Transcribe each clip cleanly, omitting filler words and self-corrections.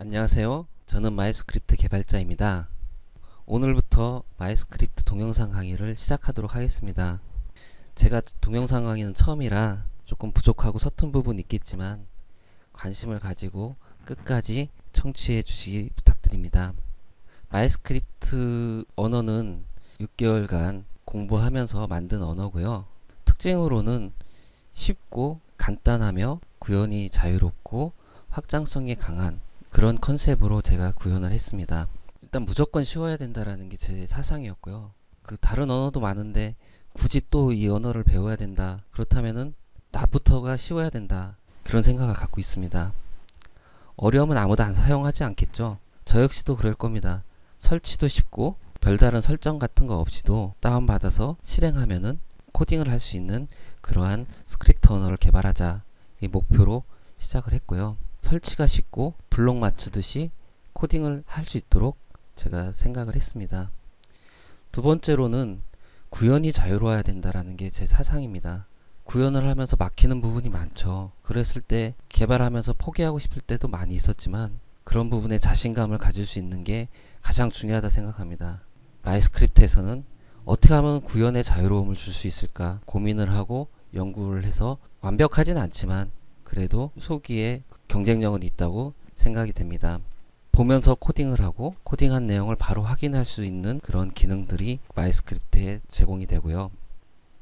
안녕하세요. 저는 마이스크립트 개발자입니다. 오늘부터 마이스크립트 동영상 강의를 시작하도록 하겠습니다. 제가 동영상 강의는 처음이라 조금 부족하고 서툰 부분이 있겠지만 관심을 가지고 끝까지 청취해 주시기 부탁드립니다. 마이스크립트 언어는 6개월간 공부하면서 만든 언어고요. 특징으로는 쉽고 간단하며 구현이 자유롭고 확장성이 강한 그런 컨셉으로 제가 구현을 했습니다. 일단 무조건 쉬워야 된다라는 게 제 사상이었고요. 다른 언어도 많은데 굳이 또 이 언어를 배워야 된다. 그렇다면은 나부터가 쉬워야 된다. 그런 생각을 갖고 있습니다. 어려우면 아무도 안 사용하지 않겠죠. 저 역시도 그럴 겁니다. 설치도 쉽고 별다른 설정 같은 거 없이도 다운받아서 실행하면은 코딩을 할 수 있는 그러한 스크립트 언어를 개발하자 이 목표로 시작을 했고요. 설치가 쉽고 블록 맞추듯이 코딩을 할 수 있도록 제가 생각을 했습니다. 두 번째로는 구현이 자유로워야 된다라는 게 제 사상입니다. 구현을 하면서 막히는 부분이 많죠. 그랬을 때 개발하면서 포기하고 싶을 때도 많이 있었지만 그런 부분에 자신감을 가질 수 있는 게 가장 중요하다 생각합니다. 마이스크립트에서는 어떻게 하면 구현의 자유로움을 줄 수 있을까 고민을 하고 연구를 해서 완벽하진 않지만 그래도 초기에 경쟁력은 있다고 생각이 됩니다. 보면서 코딩을 하고 코딩한 내용을 바로 확인할 수 있는 그런 기능들이 마이스크립트에 제공이 되고요.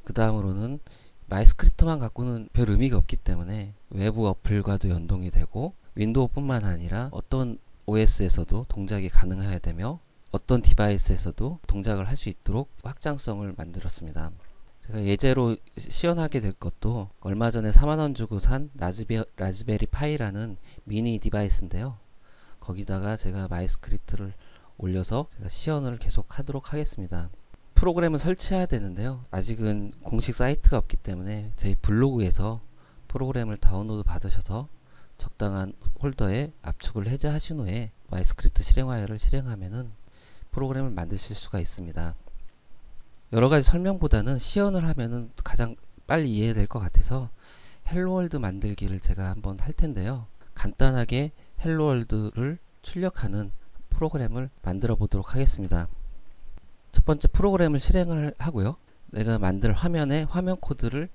그 다음으로는 마이스크립트만 갖고는 별 의미가 없기 때문에 외부 어플과도 연동이 되고 윈도우뿐만 아니라 어떤 OS에서도 동작이 가능해야 되며 어떤 디바이스에서도 동작을 할 수 있도록 확장성을 만들었습니다. 제가 예제로 시연하게 될 것도 얼마 전에 4만원 주고 산 라즈베리 파이라는 미니 디바이스인데요. 거기다가 제가 마이스크립트를 올려서 제가 시연을 계속 하도록 하겠습니다. 프로그램을 설치해야 되는데요. 아직은 공식 사이트가 없기 때문에 제 블로그에서 프로그램을 다운로드 받으셔서 적당한 폴더에 압축을 해제하신 후에 마이스크립트 실행화를 실행하면은 프로그램을 만드실 수가 있습니다. 여러가지 설명보다는 시연을 하면은 가장 빨리 이해될 것 같아서 헬로월드 만들기를 제가 한번 할 텐데요. 간단하게 헬로월드를 출력하는 프로그램을 만들어 보도록 하겠습니다. 첫 번째 프로그램을 실행을 하고요. 내가 만들 화면에 화면 코드를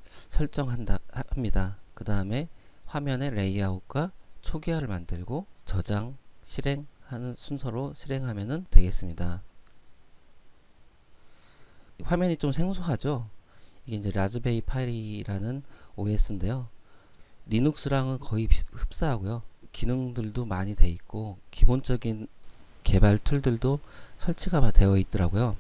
합니다. 그 다음에 화면의 레이아웃과 초기화를 만들고 저장, 실행하는 순서로 실행하면 되겠습니다. 화면이 좀 생소하죠? 이게 이제 라즈베리 파이라는 OS인데요. 리눅스랑은 거의 흡사하고요. 기능들도 많이 돼 있고 기본적인 개발 툴들도 설치가 되어 있더라고요.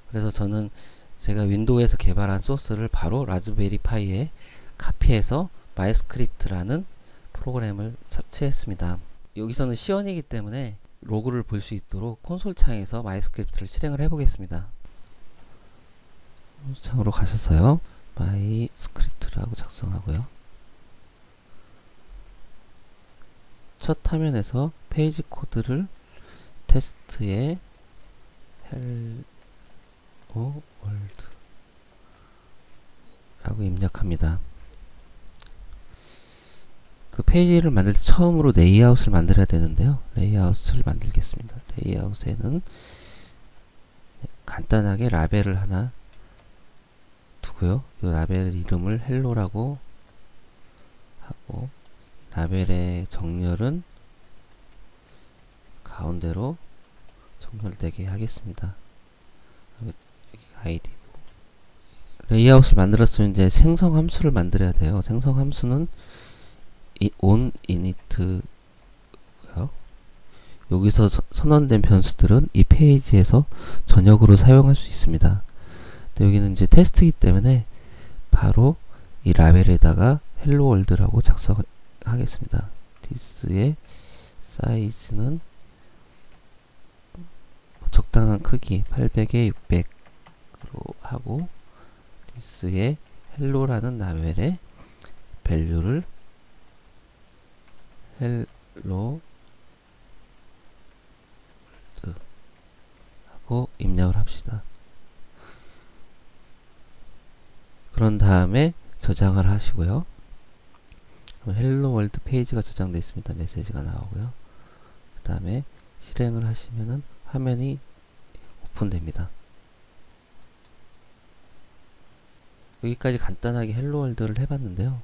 그래서 저는 제가 윈도우에서 개발한 소스를 바로 라즈베리 파이에 카피해서 마이스크립트라는 프로그램을 설치했습니다. 여기서는 시연이기 때문에 로그를 볼 수 있도록 콘솔 창에서 마이스크립트를 실행을 해 보겠습니다. 창으로 가셔서요. 마이스크립트라고 작성하고요. 첫 화면에서 페이지 코드를 테스트에 헬로 월드 라고 입력합니다. 그 페이지를 만들 때 처음으로 레이아웃을 만들어야 되는데요. 레이아웃을 만들겠습니다. 레이아웃에는 간단하게 라벨을 하나 두고요. 이 라벨 이름을 헬로라고 하고 라벨의 정렬은 가운데로 정렬되게 하겠습니다. 아이디 레이아웃을 만들었으면 이제 생성 함수를 만들어야 돼요. 생성 함수는 on init고요. 여기서 선언된 변수들은 이 페이지에서 전역으로 사용할 수 있습니다. 여기는 이제 테스트이기 때문에 바로 이 라벨에다가 헬로 월드라고 작성하겠습니다. this의 사이즈는 적당한 크기 800에 600으로 하고 this의 헬로라는 라벨에 밸류를 헬로 하고 입력을 합시다. 그런 다음에 저장을 하시고요. 헬로 월드 페이지가 저장되어 있습니다. 메시지가 나오고요. 다음에 실행을 하시면은 화면이 오픈됩니다. 여기까지 간단하게 헬로월드를 해봤는데요.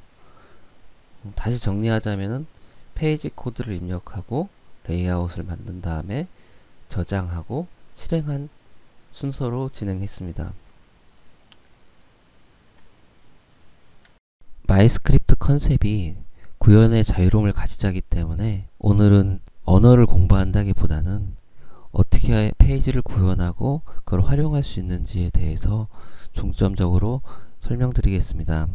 다시 정리하자면은 페이지 코드를 입력하고 레이아웃을 만든 다음에 저장하고 실행한 순서로 진행했습니다. 마이스크립트 컨셉이 구현의 자유로움을 가지자기 때문에 오늘은 언어를 공부한다기보다는 어떻게 페이지를 구현하고 그걸 활용할 수 있는지에 대해서 중점적으로 설명드리겠습니다.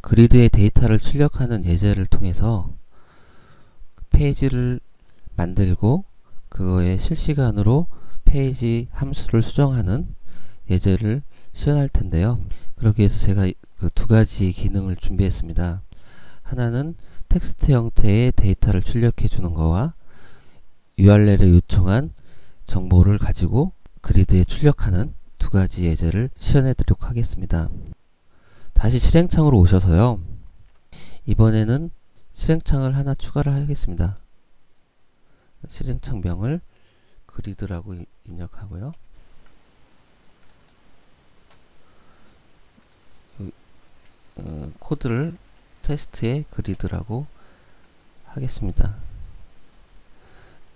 그리드의 데이터를 출력하는 예제를 통해서 페이지를 만들고 그거에 실시간으로 페이지 함수를 수정하는 예제를 시연할 텐데요. 그러기 위해서 제가 그 두 가지 기능을 준비했습니다. 하나는 텍스트 형태의 데이터를 출력해 주는 거와 URL에 요청한 정보를 가지고 그리드에 출력하는 두 가지 예제를 시연해 드리도록 하겠습니다. 다시 실행창으로 오셔서요. 이번에는 실행창을 하나 추가를 하겠습니다. 실행창 명을 그리드라고 입력하고요. 코드를 테스트의 그리드라고 하겠습니다.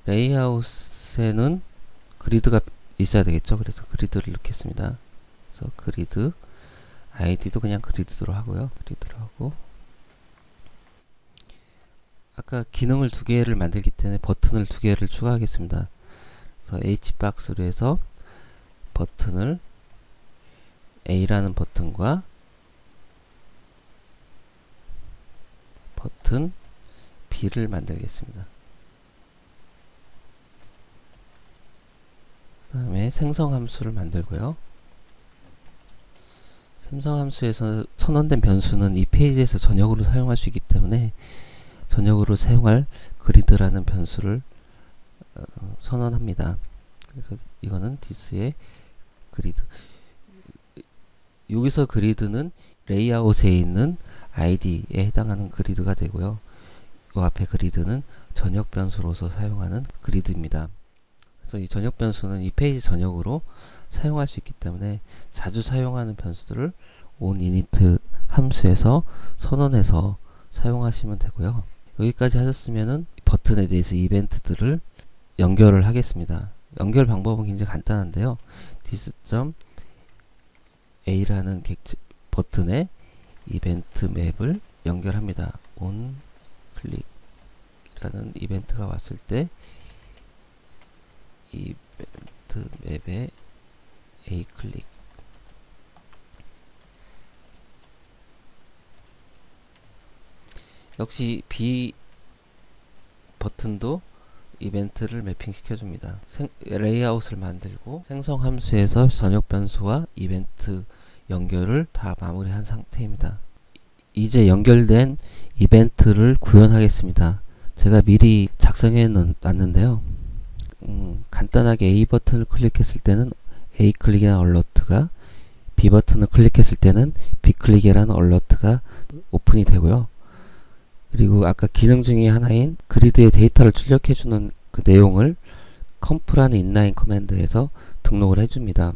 레이아웃에는 그리드가 있어야 되겠죠. 그래서 그리드를 넣겠습니다. 그래서 그리드 아이디도 그냥 그리드로 하고요. 그리드로 하고 아까 기능을 두 개를 만들기 때문에 버튼을 두 개를 추가하겠습니다. 그래서 h박스로 해서 버튼을 A라는 버튼과 버튼 B를 만들겠습니다. 그 다음에 생성함수를 만들고요. 생성함수에서 선언된 변수는 이 페이지에서 전역으로 사용할 수 있기 때문에 전역으로 사용할 그리드라는 변수를 선언합니다. 그래서 이거는 this의 그리드. 여기서 그리드는 레이아웃에 있는 id에 해당하는 그리드가 되고요. 이 앞에 그리드는 전역 변수로서 사용하는 그리드입니다. 그래서 이 전역 변수는 이 페이지 전역으로 사용할 수 있기 때문에 자주 사용하는 변수들을 onInit 함수에서 선언해서 사용하시면 되고요. 여기까지 하셨으면은 버튼에 대해서 이벤트들을 연결을 하겠습니다. 연결 방법은 굉장히 간단한데요. this.a라는 버튼에 이벤트 맵을 연결합니다. on 클릭이라는 이벤트가 왔을 때 이벤트 맵에 a 클릭 역시 B 버튼도 이벤트를 매핑 시켜줍니다. 레이아웃을 만들고 생성 함수에서 전역 변수와 이벤트 연결을 다 마무리한 상태입니다. 이제 연결된 이벤트를 구현하겠습니다. 제가 미리 작성해 놨는데요. 간단하게 A 버튼을 클릭했을 때는 A 클릭이라는 얼러트가, B 버튼을 클릭했을 때는 B 클릭이라는 얼러트가 오픈이 되고요. 그리고 아까 기능 중에 하나인 그리드의 데이터를 출력해주는 그 내용을 컴프라는 인라인 커맨드에서 등록을 해줍니다.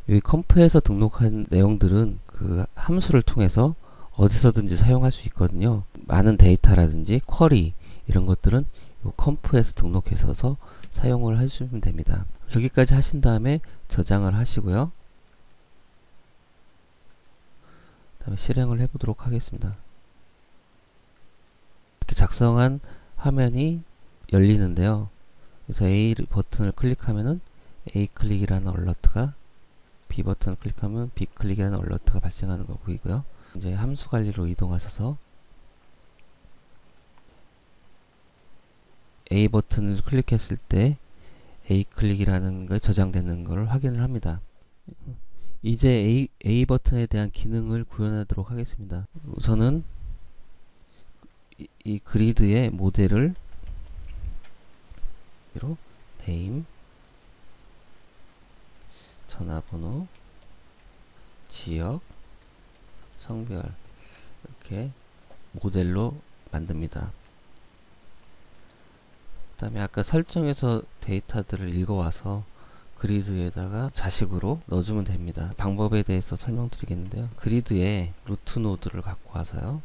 여기 컴프에서 등록한 내용들은 그 함수를 통해서 어디서든지 사용할 수 있거든요. 많은 데이터라든지 쿼리 이런 것들은 요 컴프에서 등록해서 사용을 해주시면 됩니다. 여기까지 하신 다음에 저장을 하시고요. 그 다음에 실행을 해보도록 하겠습니다. 이렇게 작성한 화면이 열리는데요. 그래서 A 버튼을 클릭하면은 A 클릭이라는 얼러트가, B 버튼을 클릭하면 B 클릭이라는 얼러트가 발생하는 거 보이고요. 이제 함수 관리로 이동하셔서 A 버튼을 클릭했을 때 A 클릭이라는 게 저장되는 걸 확인을 합니다. 이제 A 버튼에 대한 기능을 구현하도록 하겠습니다. 우선은 이 그리드의 모델을 name, 전화번호, 지역, 성별 이렇게 모델로 만듭니다. 그 다음에 아까 설정에서 데이터들을 읽어와서 그리드에다가 자식으로 넣어주면 됩니다. 방법에 대해서 설명드리겠는데요. 그리드에 루트 노드를 갖고 와서요.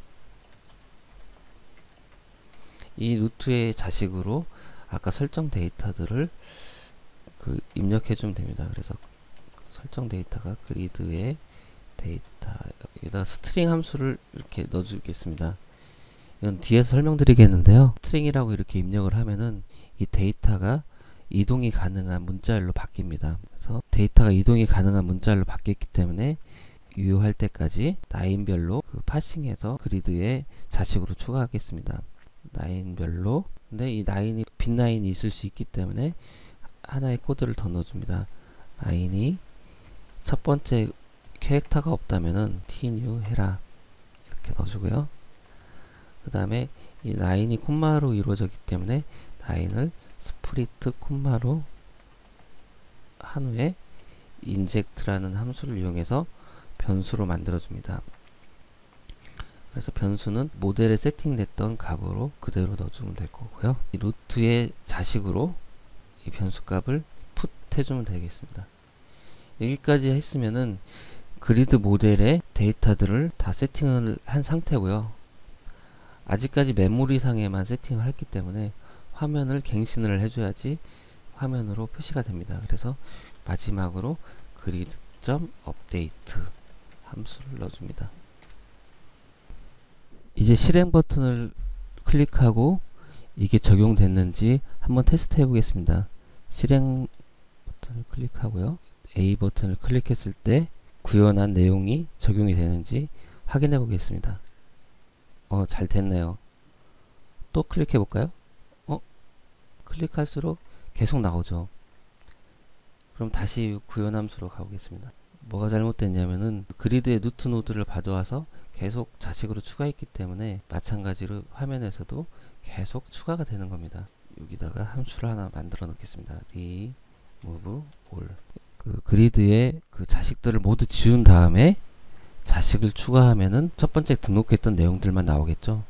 이 루트의 자식으로 아까 설정 데이터들을 입력해 주면 됩니다. 그래서 설정 데이터가 그리드의 데이터, 여기다 스트링 함수를 이렇게 넣어주겠습니다. 이건 뒤에서 설명드리겠는데요. 스트링이라고 이렇게 입력을 하면은 이 데이터가 이동이 가능한 문자열로 바뀝니다. 그래서 데이터가 이동이 가능한 문자열로 바뀌었기 때문에 유효할 때까지 라인별로 파싱해서 그리드에 자식으로 추가하겠습니다. 라인별로. 근데 이 라인이 빈 라인이 있을 수 있기 때문에 하나의 코드를 더 넣어줍니다. 라인이 첫 번째 캐릭터가 없다면은 tnew 해라 이렇게 넣어주고요. 그 다음에 이 라인이 콤마로 이루어졌기 때문에 라인을 스프리트 콤마로 한 후에 인젝트라는 함수를 이용해서 변수로 만들어줍니다. 그래서 변수는 모델에 세팅됐던 값으로 그대로 넣어주면 될 거고요. 이 루트의 자식으로 이 변수 값을 풋 해주면 되겠습니다. 여기까지 했으면은 그리드 모델의 데이터들을 다 세팅을 한 상태고요. 아직까지 메모리상에만 세팅을 했기 때문에 화면을 갱신을 해줘야지 화면으로 표시가 됩니다. 그래서 마지막으로 grid.update 함수를 넣어줍니다. 이제 실행 버튼을 클릭하고 이게 적용됐는지 한번 테스트 해 보겠습니다. 실행 버튼을 클릭하고요. A 버튼을 클릭했을 때 구현한 내용이 적용이 되는지 확인해 보겠습니다. 잘 됐네요. 또 클릭해 볼까요? 클릭할수록 계속 나오죠. 그럼 다시 구현 함수로 가보겠습니다. 뭐가 잘못됐냐면은 그리드의 루트 노드를 가져와서 계속 자식으로 추가했기 때문에 마찬가지로 화면에서도 계속 추가가 되는 겁니다. 여기다가 함수를 하나 만들어 놓겠습니다. remove all. 그리드의 자식들을 모두 지운 다음에 자식을 추가하면은 첫 번째 등록했던 내용들만 나오겠죠.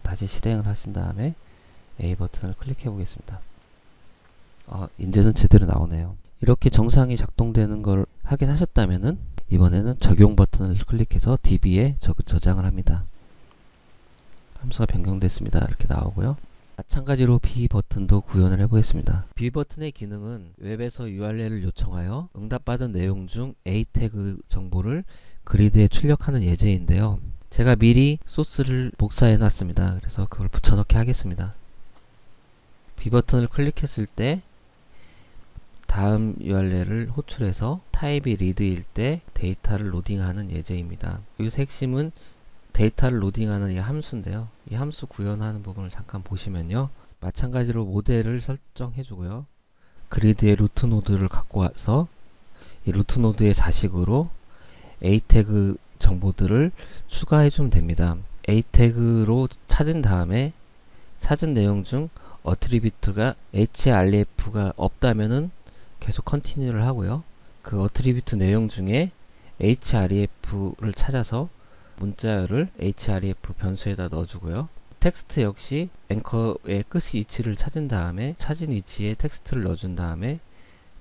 다시 실행을 하신 다음에 A 버튼을 클릭해 보겠습니다. 이제는 제대로 나오네요. 이렇게 정상이 작동되는 걸 확인하셨다면은 이번에는 적용 버튼을 클릭해서 DB에 저장을 합니다. 함수가 변경됐습니다. 이렇게 나오고요. 마찬가지로 B 버튼도 구현을 해보겠습니다. B 버튼의 기능은 웹에서 URL을 요청하여 응답받은 내용 중 A 태그 정보를 그리드에 출력하는 예제인데요. 제가 미리 소스를 복사해 놨습니다. 그래서 그걸 붙여넣기 하겠습니다. B 버튼을 클릭했을 때 다음 URL을 호출해서 타입이 read일 때 데이터를 로딩하는 예제입니다. 여기서 핵심은 데이터를 로딩하는 이 함수인데요. 이 함수 구현하는 부분을 잠깐 보시면요. 마찬가지로 모델을 설정해 주고요. 그리드의 루트 노드를 갖고 와서 이 루트 노드의 자식으로 A 태그 정보들을 추가해 주면 됩니다. A 태그로 찾은 다음에 찾은 내용 중 어트리뷰트가 href가 없다면은 계속 컨티뉴를 하고요. 그 어트리뷰트 내용 중에 href를 찾아서 문자열을 href 변수에다 넣어주고요. 텍스트 역시 앵커의 끝 위치를 찾은 다음에 찾은 위치에 텍스트를 넣어준 다음에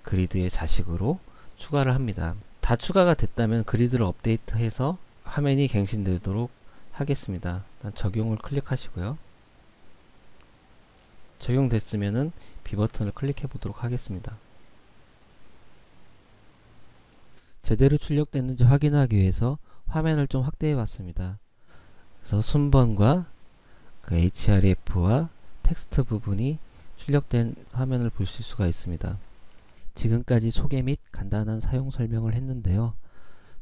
그리드의 자식으로 추가를 합니다. 다 추가가 됐다면 그리드를 업데이트해서 화면이 갱신되도록 하겠습니다. 일단 적용을 클릭하시고요. 적용됐으면은 B 버튼을 클릭해 보도록 하겠습니다. 제대로 출력됐는지 확인하기 위해서 화면을 좀 확대해 봤습니다. 그래서 순번과 href와 텍스트 부분이 출력된 화면을 보실 수가 있습니다. 지금까지 소개 및 간단한 사용 설명을 했는데요.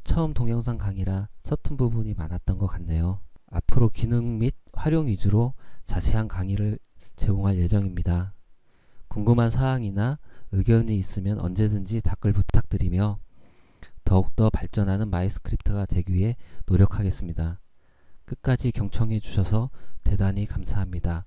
처음 동영상 강의라 서툰 부분이 많았던 것 같네요. 앞으로 기능 및 활용 위주로 자세한 강의를 제공할 예정입니다. 궁금한 사항이나 의견이 있으면 언제든지 댓글 부탁드리며 더욱더 발전하는 마이스크립트가 되기 위해 노력하겠습니다. 끝까지 경청해 주셔서 대단히 감사합니다.